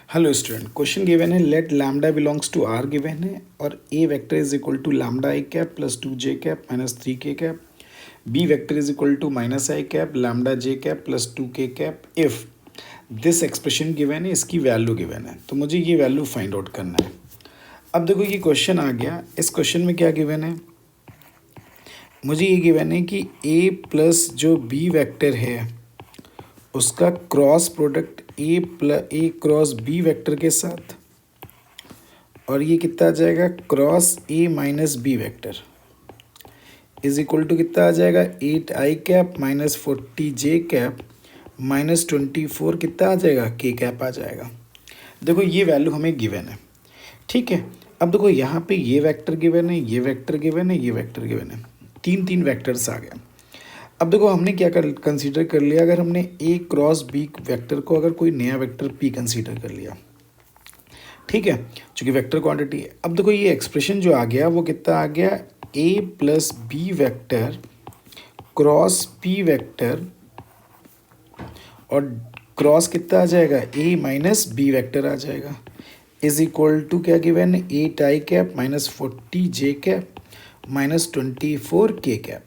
Hello student, question given है let lambda belongs to R given है और A vector is equal to lambda I cap plus 2 J cap minus 3 K cap, B vector is equal to minus I cap lambda J cap plus 2 K cap if this expression given है, इसकी value given है। तो मुझे ये value find out करना है। अब देखो ये क्वेश्चन आ गया, इस क्वेश्चन में क्या गिवन है, मुझे ये गिवन है कि ए प्लस जो बी वेक्टर है उसका cross product A cross B vector के साथ, और ये कितना आ जाएगा cross A minus B vector is equal to कितना आ जाएगा 8 I cap minus 40 J cap minus 24 कितना आ जाएगा के कैप आ जाएगा। देखो ये वैल्यू हमें गिवन है, ठीक है। अब देखो यहाँ पे ये वेक्टर गिवन है, ये वेक्टर गिवन है, ये वेक्टर गिवन है, तीन वेक्टर्स आ गए। अब देखो हमने क्या कंसीडर कर लिया, अगर हमने ए क्रॉस बी वेक्टर को अगर कोई नया वेक्टर पी कंसीडर कर लिया, ठीक है, चूंकि वेक्टर क्वांटिटी है। अब देखो ये एक्सप्रेशन जो आ गया वो कितना आ गया, A plus B vector cross P vector और क्रॉस कितना आ जाएगा ए माइनस बी वेक्टर आ जाएगा इज इक्वल टू क्या given, 8 I cap minus 40 J cap minus 24 K cap.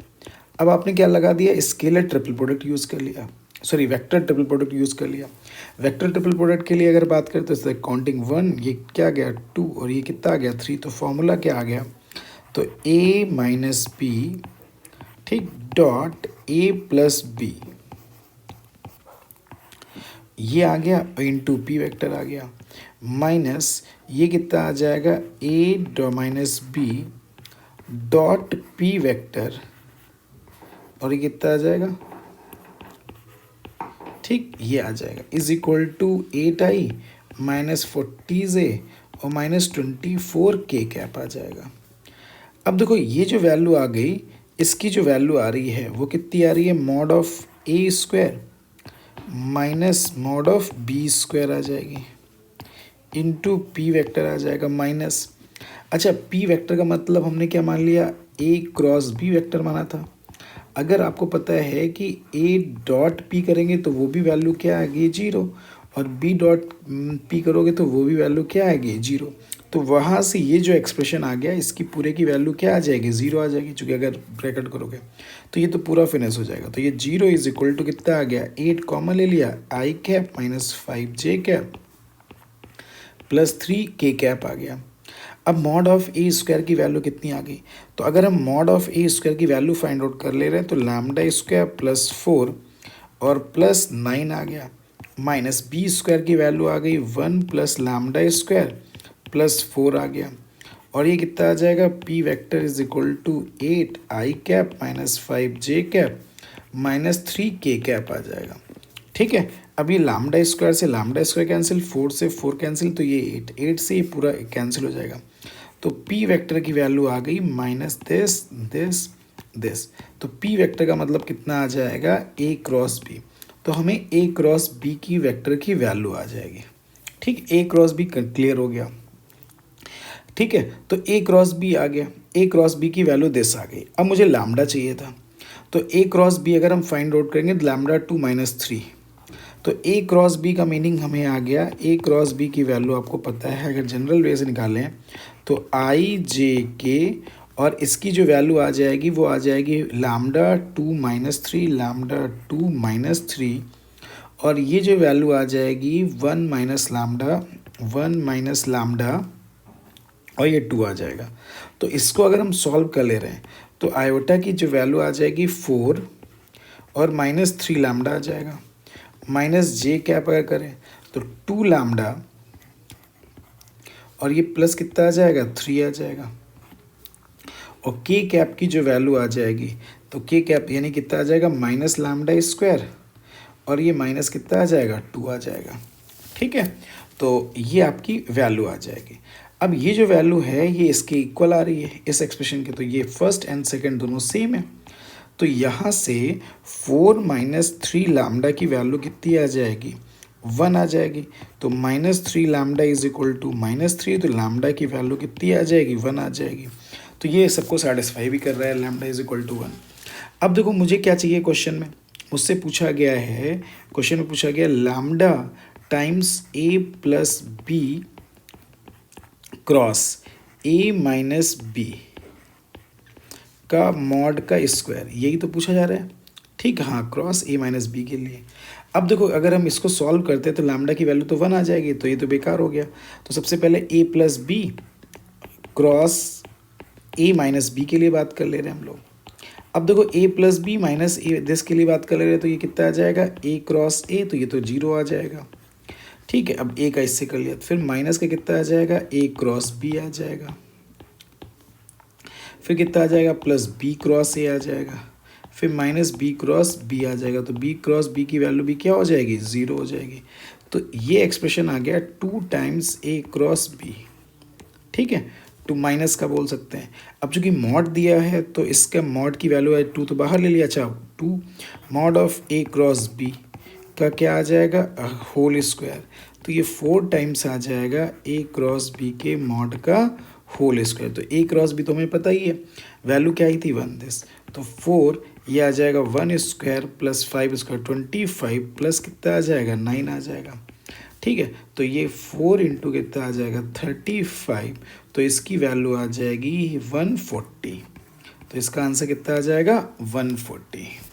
अब आपने क्या लगा दिया, स्केलर ट्रिपल प्रोडक्ट यूज़ कर लिया, sorry vector triple product use कर लिया। वेक्टर ट्रिपल प्रोडक्ट के लिए अगर बात करें तो काउंटिंग 1, ये क्या गया 2 और ये कितना आ गया 3, तो फॉर्मूला क्या आ गया, तो ए माइनस बी, ठीक, डॉट ए प्लस बी ये आ गया इंटू पी वेक्टर आ गया, माइनस ये कितना आ जाएगा A minus B dot P vector और ये कितना आ जाएगा, ठीक, ये आ जाएगा is equal to 8 I minus 40 J और माइनस 24 के कैप आ जाएगा। अब देखो ये जो वैल्यू आ गई, इसकी जो वैल्यू आ रही है वो कितनी आ रही है, mod of A square minus mod of B square आ जाएगी इंटू पी वेक्टर आ जाएगा माइनस, अच्छा पी वेक्टर का मतलब हमने क्या मान लिया, ए क्रॉस बी वेक्टर माना था। अगर आपको पता है कि ए डॉट पी करेंगे तो वो भी वैल्यू क्या आएगी 0, और बी डॉट पी करोगे तो वो भी वैल्यू क्या आएगी 0, तो वहाँ से ये जो एक्सप्रेशन आ गया इसकी पूरे की वैल्यू क्या आ जाएगी 0 आ जाएगी, चूँकि अगर ब्रैकेट करोगे तो ये तो पूरा फिनिश हो जाएगा। तो ये 0 इज इक्वल टू कितना आ गया, 8 कॉमन ले लिया, आई cap minus 5 J cap plus 3 K cap आ गया। अब मॉड ऑफ ए स्क्वायर की वैल्यू कितनी आ गई, तो अगर हम मॉड ऑफ ए स्क्वायर की वैल्यू फाइंड आउट कर ले रहे हैं तो लैम्डा स्क्वायर प्लस 4 और प्लस 9 आ गया, माइनस बी स्क्वायर की वैल्यू आ गई 1 प्लस लैम्डा स्क्वायर प्लस 4 आ गया, और ये कितना आ जाएगा, P vector is equal to 8 I cap minus 5 J cap minus 3 K cap आ जाएगा, ठीक है। अब ये लैम्डा स्क्वायर से लैम्डा स्क्वायर कैंसिल, 4 से 4 कैंसिल, तो ये 8 से ये पूरा कैंसिल हो जाएगा। तो पी वेक्टर की वैल्यू आ गई माइनस दिस, तो पी वेक्टर का मतलब कितना आ जाएगा, ए क्रॉस बी, तो हमें ए क्रॉस बी की वेक्टर की वैल्यू आ जाएगी, ठीक, ए क्रॉस बी क्लियर हो गया, ठीक है। तो ए क्रॉस बी आ गया, ए क्रॉस बी की वैल्यू दिस आ गई। अब मुझे लैम्डा चाहिए था, तो ए क्रॉस बी अगर हम फाइंड आउट करेंगे तो लैम्डा 2 माइनस 3, तो ए क्रॉस बी का मीनिंग हमें आ गया, ए क्रॉस बी की वैल्यू आपको पता है, अगर जनरल वे से निकालें तो आई जे के, और इसकी जो वैल्यू आ जाएगी वो आ जाएगी लैम्डा 2 माइनस 3 लैम्डा 2 माइनस 3, और ये जो वैल्यू आ जाएगी 1 माइनस लैम्डा और ये 2 आ जाएगा। तो इसको अगर हम सॉल्व कर ले रहे हैं तो आयोटा की जो वैल्यू आ जाएगी 4 और माइनस 3 लैम्डा आ जाएगा, माइनस जे कैप अगर करें तो 2 लैम्डा और ये प्लस कितना आ जाएगा 3 आ जाएगा, और के कैप की जो वैल्यू आ जाएगी तो के कैप यानी कितना आ जाएगा माइनस लैम्डा स्क्वायर और ये माइनस कितना आ जाएगा 2 आ जाएगा, ठीक है। तो ये आपकी वैल्यू आ जाएगी। अब ये जो वैल्यू है ये इसके इक्वल आ रही है इस एक्सप्रेशन के, तो ये फर्स्ट एंड सेकंड दोनों सेम है, तो यहाँ से 4 माइनस 3 लैम्डा की वैल्यू कितनी आ जाएगी 1 आ जाएगी, तो minus 3 lambda is equal to minus 3, तो लैम्डा की वैल्यू कितनी आ जाएगी 1 आ जाएगी, तो ये सबको सेटिस्फाई भी कर रहा है, लैम्डा इज इक्वल टू 1। अब देखो मुझे क्या चाहिए, क्वेश्चन में मुझसे पूछा गया है, क्वेश्चन में पूछा गया lambda times A plus B cross A minus B का मॉड का स्क्वायर, यही तो पूछा जा रहा है। ठीक है, हाँ, क्रॉस ए माइनस बी के लिए। अब देखो अगर हम इसको सॉल्व करते हैं तो लैम्डा की वैल्यू तो 1 आ जाएगी, तो ये तो बेकार हो गया। तो सबसे पहले A plus B cross A minus B के लिए बात कर ले रहे हैं हम लोग। अब देखो A plus B minus A this के लिए बात कर ले रहे हैं, तो ये कितना आ जाएगा, ए क्रॉस ए, तो ये तो 0 आ जाएगा। ठीक है, अब ए का इससे कर लिया, फिर माइनस का कितना आ जाएगा, ए क्रॉस बी आ जाएगा। फिर कितना आ जाएगा, प्लस बी क्रॉस ए आ जाएगा। फिर माइनस बी क्रॉस बी आ जाएगा, तो बी क्रॉस बी की वैल्यू भी क्या हो जाएगी, 0 हो जाएगी। तो ये एक्सप्रेशन आ गया 2 टाइम्स ए क्रॉस बी। ठीक है, 2 माइनस का बोल सकते हैं। अब चूंकि मॉड दिया है तो इसका मॉड की वैल्यू है 2, तो बाहर ले लिया। अच्छा, 2 mod of A cross B का क्या आ जाएगा, होल स्क्वायर। तो ये 4 टाइम्स आ जाएगा ए क्रॉस बी के मॉड का होल स्क्वायर। तो ए क्रॉस बी तो हमें पता ही है, वैल्यू क्या आई थी, 1 दिस। तो 4 ये आ जाएगा 1 स्क्वायर प्लस 5 स्क्वायर 25 प्लस कितना आ जाएगा, 9 आ जाएगा। ठीक है, तो ये 4 इंटू कितना आ जाएगा, 35। तो इसकी वैल्यू आ जाएगी 140। तो इसका आंसर कितना आ जाएगा, 140।